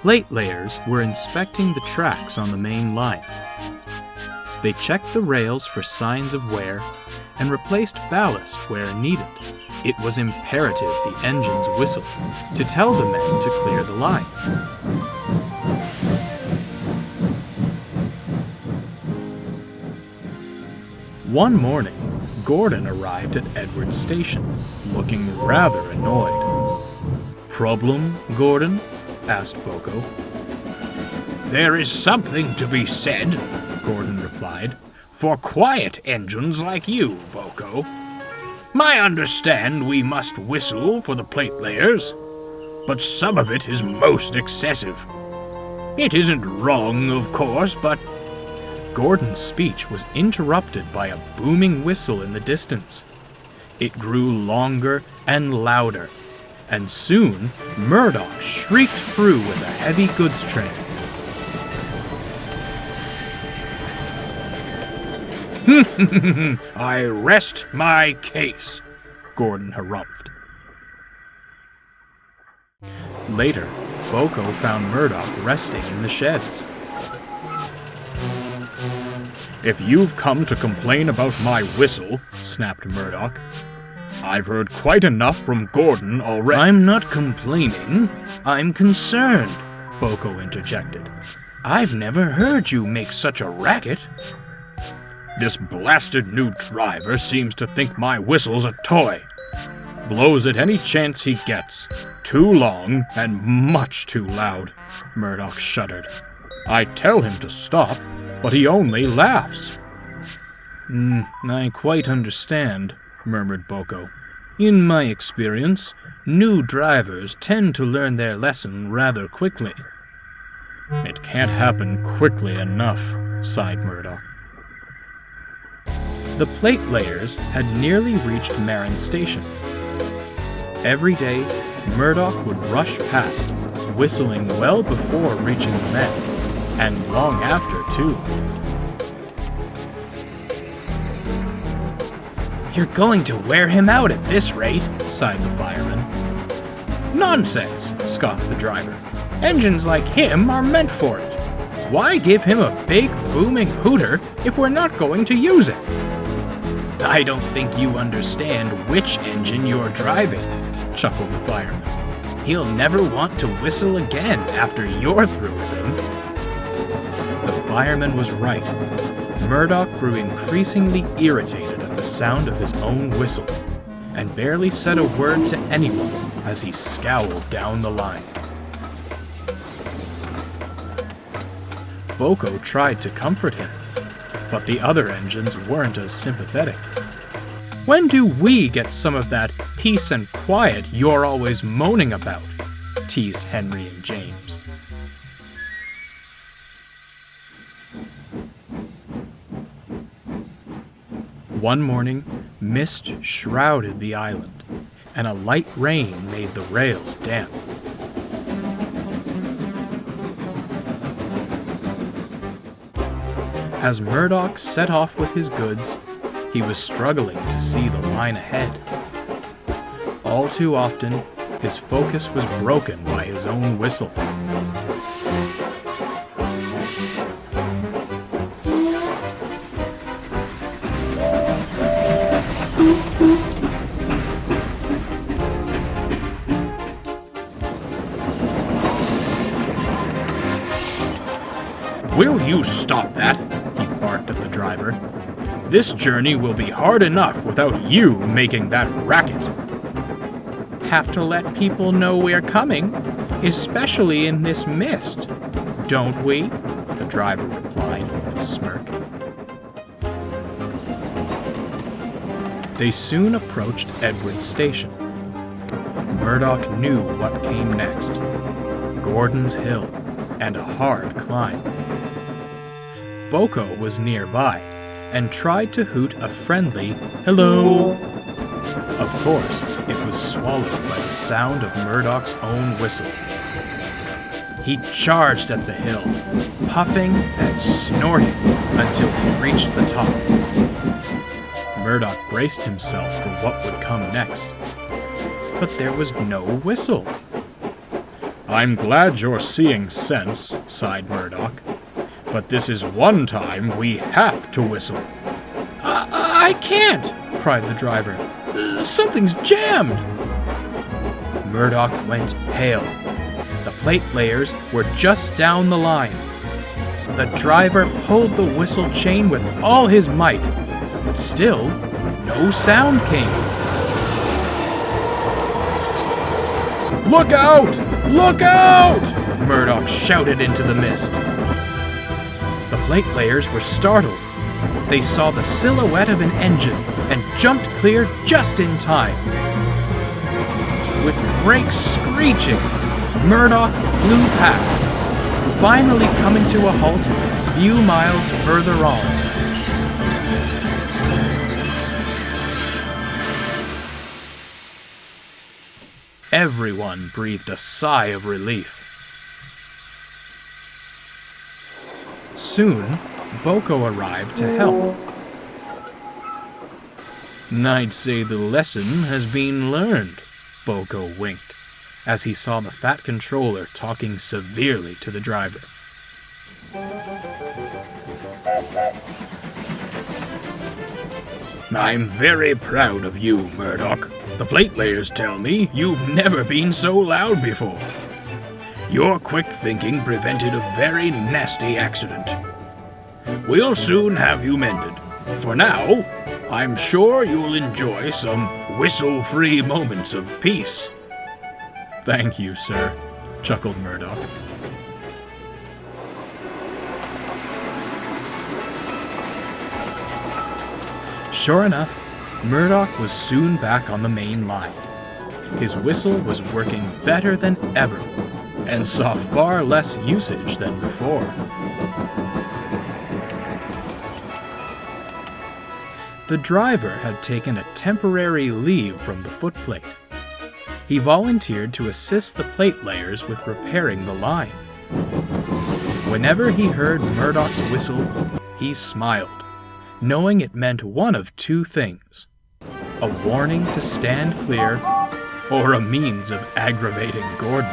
Plate layers were inspecting the tracks on the main line. They checked the rails for signs of wear and replaced ballast where needed. It was imperative the engines whistled to tell the men to clear the line. One morning, Gordon arrived at Edward's station, looking rather annoyed. "Problem, Gordon?" asked Boko. "There is something to be said," Gordon replied, "for quiet engines like you, Boko. I understand we must whistle for the plate layers, but some of it is most excessive. It isn't wrong, of course, but..." Gordon's speech was interrupted by a booming whistle in the distance. It grew longer and louder, and soon Murdoch shrieked through with a heavy goods train. "I rest my case," Gordon harumphed. Later, Boko found Murdoch resting in the sheds. "If you've come to complain about my whistle," snapped Murdoch, "I've heard quite enough from Gordon already." "I'm not complaining, I'm concerned," Boko interjected. "I've never heard you make such a racket." "This blasted new driver seems to think my whistle's a toy. Blows at any chance he gets. Too long and much too loud," Murdoch shuddered. "I tell him to stop, but he only laughs." I quite understand," murmured Boko. "In my experience, new drivers tend to learn their lesson rather quickly." "It can't happen quickly enough," sighed Murdoch. The plate layers had nearly reached Marin Station. Every day, Murdoch would rush past, whistling well before reaching the men, and long after, too. "You're going to wear him out at this rate," sighed the fireman. "Nonsense," scoffed the driver. "Engines like him are meant for it. Why give him a big, booming hooter if we're not going to use it?" "I don't think you understand which engine you're driving," chuckled the fireman. "He'll never want to whistle again after you're through with him." The fireman was right. Murdoch grew increasingly irritated at the sound of his own whistle, and barely said a word to anyone as he scowled down the line. Boko tried to comfort him, but the other engines weren't as sympathetic. "When do we get some of that peace and quiet you're always moaning about?" teased Henry and James. One morning, mist shrouded the island, and a light rain made the rails damp. As Murdoch set off with his goods, he was struggling to see the line ahead. All too often, his focus was broken by his own whistle. "Will you stop that?" he barked at the driver. "This journey will be hard enough without you making that racket." "Have to let people know we're coming, especially in this mist, don't we?" the driver replied with a smirk. They soon approached Edward's station. Murdoch knew what came next: Gordon's Hill and a hard climb. Boko was nearby and tried to hoot a friendly "hello." Of course, it was swallowed by the sound of Murdoch's own whistle. He charged at the hill, puffing and snorting until he reached the top. Murdoch braced himself for what would come next. But there was no whistle. I'm glad you're seeing sense, sighed Murdoch. But this is one time we have to whistle. I can't, cried the driver. Something's jammed. Murdoch went pale. The plate layers were just down the line. The driver pulled the whistle chain with all his might, but still, no sound came. Look out! Look out! Murdoch shouted into the mist. The plate layers were startled. They saw the silhouette of an engine and jumped clear just in time. With brakes screeching, Murdoch flew past, finally coming to a halt a few miles further on. Everyone breathed a sigh of relief. Soon, Boko arrived to help. I'd say the lesson has been learned, Boko winked, as he saw the fat controller talking severely to the driver. I'm very proud of you, Murdoch. The plate layers tell me you've never been so loud before. Your quick thinking prevented a very nasty accident. We'll soon have you mended. For now, I'm sure you'll enjoy some whistle-free moments of peace. Thank you, sir, chuckled Murdoch. Sure enough, Murdoch was soon back on the main line. His whistle was working better than ever, and saw far less usage than before. The driver had taken a temporary leave from the footplate. He volunteered to assist the plate layers with repairing the line. Whenever he heard Murdoch's whistle, he smiled, knowing it meant one of two things: a warning to stand clear, or a means of aggravating Gordon.